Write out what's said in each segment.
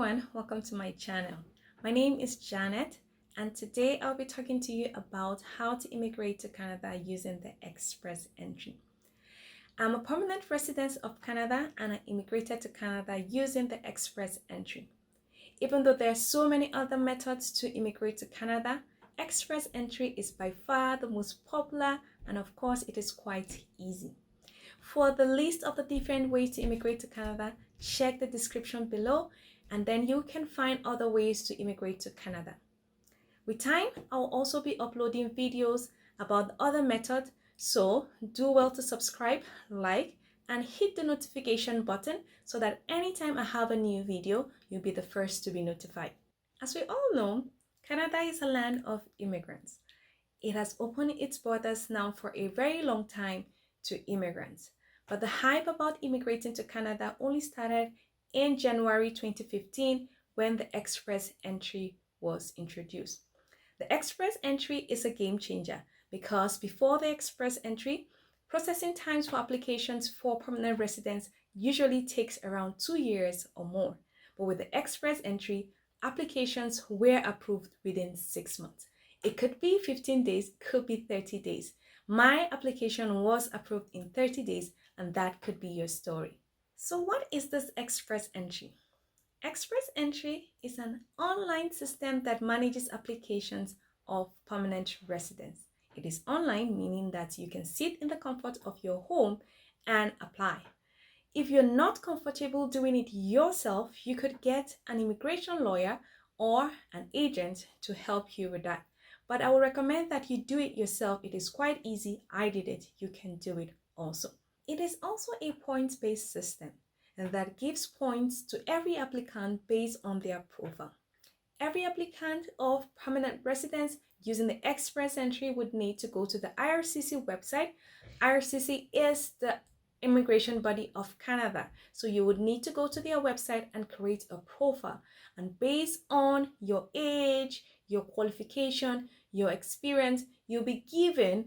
everyone, welcome to my channel. My name is Janet and today I'll be talking to you about how to immigrate to Canada using the express entry. I'm a permanent resident of Canada and I immigrated to Canada using the express entry. Even though there are so many other methods to immigrate to Canada, express entry is by far the most popular and of course it is quite easy. For the list of the different ways to immigrate to Canada, check the description below and then you can find other ways to immigrate to Canada. With time, I'll also be uploading videos about the other methods, so do well to subscribe, like, and hit the notification button so that anytime I have a new video, you'll be the first to be notified. As we all know, Canada is a land of immigrants. It has opened its borders now for a very long time to immigrants. But the hype about immigrating to Canada only started in January 2015 when the express entry was introduced. The express entry is a game changer because before the express entry, processing times for applications for permanent residents usually takes around 2 years or more. But with the express entry, applications were approved within 6 months. It could be 15 days, could be 30 days. My application was approved in 30 days and that could be your story. So what is this express entry? Express entry is an online system that manages applications of permanent residents. It is online, meaning that you can sit in the comfort of your home and apply. If you're not comfortable doing it yourself, you could get an immigration lawyer or an agent to help you with that. But I would recommend that you do it yourself. It is quite easy. I did it. You can do it also. It is also a points-based system and that gives points to every applicant based on their profile. Every applicant of permanent residence using the express entry would need to go to the IRCC website. IRCC is the immigration body of Canada. So you would need to go to their website and create a profile. And based on your age, your qualification, your experience, you'll be given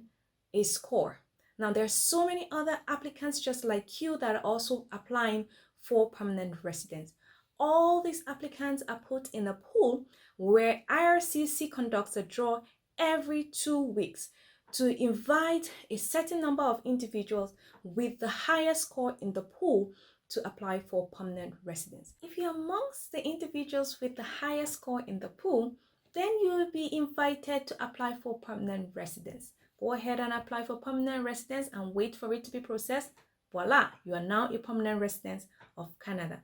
a score. Now, there are so many other applicants just like you that are also applying for permanent residence. All these applicants are put in a pool where IRCC conducts a draw every 2 weeks to invite a certain number of individuals with the highest score in the pool to apply for permanent residence. If you're amongst the individuals with the highest score in the pool, then you will be invited to apply for permanent residence. Go ahead and apply for permanent residence and wait for it to be processed. Voila, you are now a permanent resident of Canada.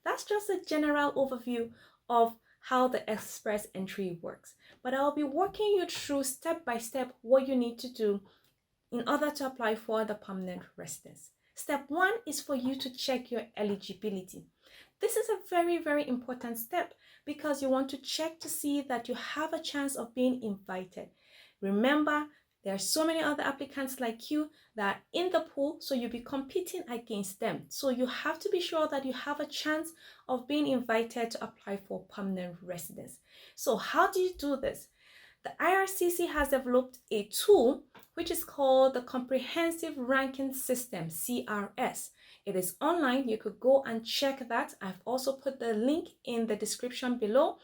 That's just a general overview of how the express entry works. But I'll be walking you through step by step what you need to do in order to apply for the permanent residence. Step 1 is for you to check your eligibility. This is a very, very important step because you want to check to see that you have a chance of being invited. Remember, there are so many other applicants like you that are in the pool, so you'll be competing against them. So you have to be sure that you have a chance of being invited to apply for permanent residence. So how do you do this? The IRCC has developed a tool which is called the Comprehensive Ranking System, CRS. It is online. You could go and check that. I've also put the link in the description below.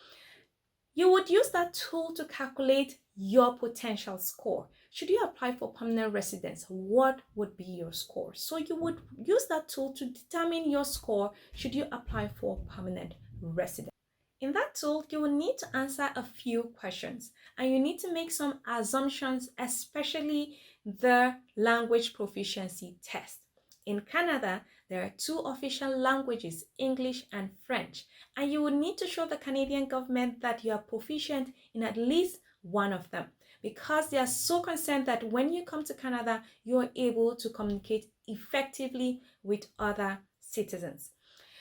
You would use that tool to calculate your potential score. Should you apply for permanent residence, what would be your score? So you would use that tool to determine your score should you apply for permanent residence. In that tool, you will need to answer a few questions and you need to make some assumptions, especially the language proficiency test. In Canada, there are 2 official languages, English and French, and you will need to show the Canadian government that you are proficient in at least one of them because they are so concerned that when you come to Canada, you are able to communicate effectively with other citizens.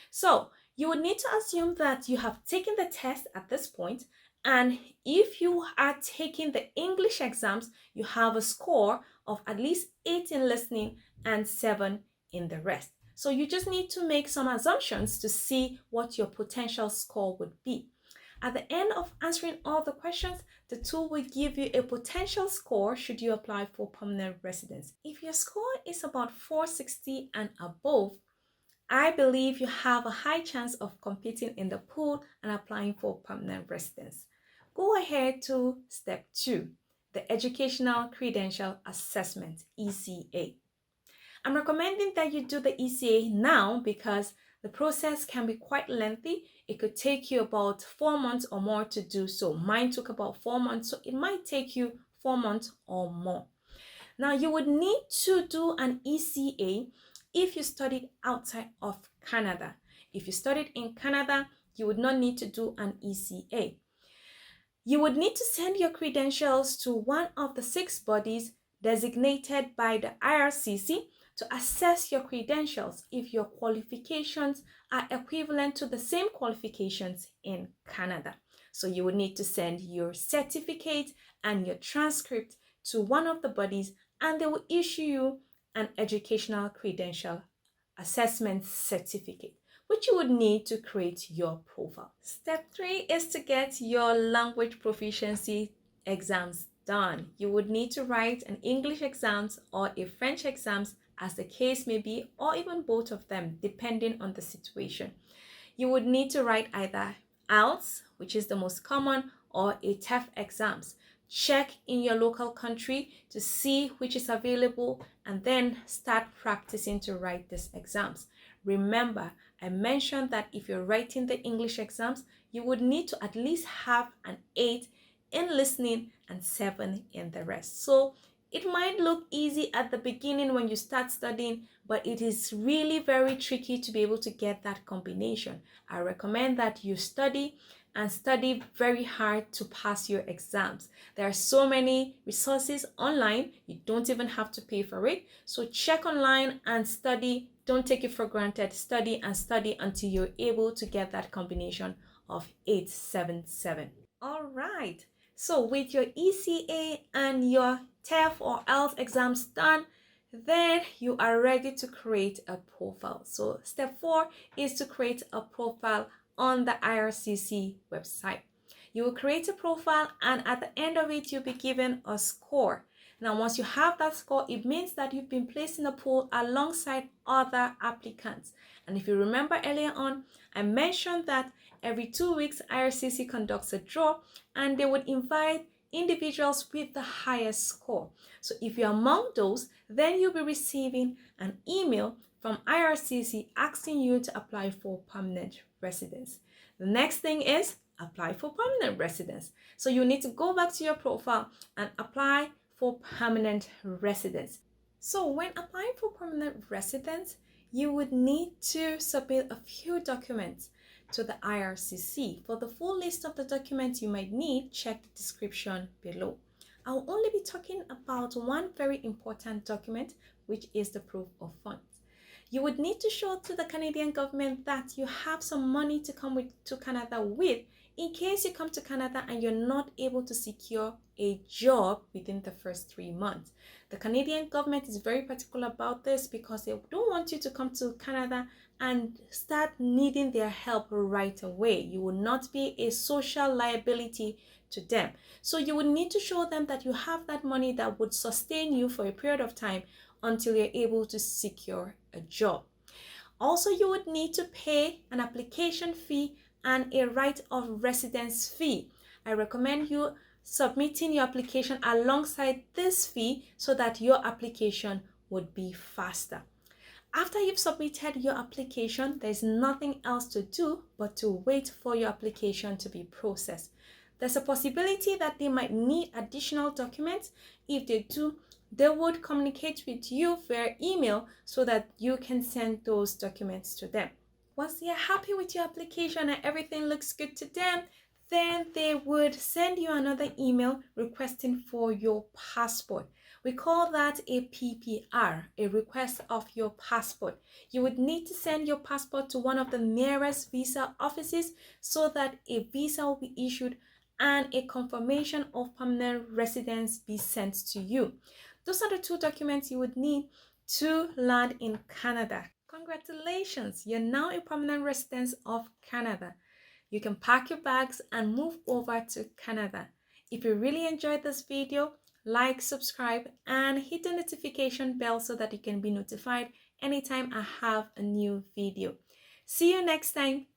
So you would need to assume that you have taken the test at this point, and if you are taking the English exams, you have a score of at least 8 in listening and 7 in the rest. So you just need to make some assumptions to see what your potential score would be. At the end of answering all the questions, the tool will give you a potential score should you apply for permanent residence. If your score is about 460 and above, I believe you have a high chance of competing in the pool and applying for permanent residence. Go ahead to step 2, the Educational Credential Assessment, ECA. I'm recommending that you do the ECA now because the process can be quite lengthy. It could take you about 4 months or more to do so. Mine took about 4 months, so it might take you 4 months or more. Now, you would need to do an ECA if you studied outside of Canada. If you studied in Canada, you would not need to do an ECA. You would need to send your credentials to one of the 6 bodies designated by the IRCC to assess your credentials if your qualifications are equivalent to the same qualifications in Canada. So you would need to send your certificate and your transcript to one of the bodies, and they will issue you an educational credential assessment certificate, which you would need to create your profile. Step 3 is to get your language proficiency exams done. You would need to write an English exams or a French exams, as the case may be, or even both of them, depending on the situation. You would need to write either IELTS, which is the most common, or a TEF exams. Check in your local country to see which is available and then start practicing to write these exams. Remember, I mentioned that if you're writing the English exams, you would need to at least have an 8 in listening and 7 in the rest. So it might look easy at the beginning when you start studying, but it is really very tricky to be able to get that combination. I recommend that you study and study very hard to pass your exams. There are so many resources online. You don't even have to pay for it. So check online and study. Don't take it for granted. Study and study until you're able to get that combination of 877. All right. So with your ECA and your TEF or IELTS exams done, then you are ready to create a profile. So step 4 is to create a profile on the IRCC website. You will create a profile, and at the end of it, you'll be given a score. Now, once you have that score, it means that you've been placed in a pool alongside other applicants. And if you remember earlier on, I mentioned that every 2 weeks, IRCC conducts a draw, and they would invite individuals with the highest score. So if you're among those, then you'll be receiving an email from IRCC asking you to apply for permanent residence. The next thing is apply for permanent residence. So you need to go back to your profile and apply for permanent residence. So when applying for permanent residence, you would need to submit a few documents to the IRCC. For the full list of the documents you might need, check the description below. I'll only be talking about one very important document, which is the proof of funds. You would need to show to the Canadian government that you have some money to come to Canada with, in case you come to Canada and you're not able to secure a job within the first 3 months. The Canadian government is very particular about this because they don't want you to come to Canada and start needing their help right away. You will not be a social liability to them. So you would need to show them that you have that money that would sustain you for a period of time until you're able to secure a job. Also, you would need to pay an application fee and a right of residence fee. I recommend you submitting your application alongside this fee so that your application would be faster. After you've submitted your application, there's nothing else to do but to wait for your application to be processed. There's a possibility that they might need additional documents. If they do, they would communicate with you via email so that you can send those documents to them. Once they are happy with your application and everything looks good to them, then they would send you another email requesting for your passport. We call that a PPR, a request of your passport. You would need to send your passport to one of the nearest visa offices so that a visa will be issued and a confirmation of permanent residence be sent to you. Those are the 2 documents you would need to land in Canada. Congratulations, you're now a permanent resident of Canada. You can pack your bags and move over to Canada. If you really enjoyed this video, like, subscribe, and hit the notification bell so that you can be notified anytime I have a new video. See you next time.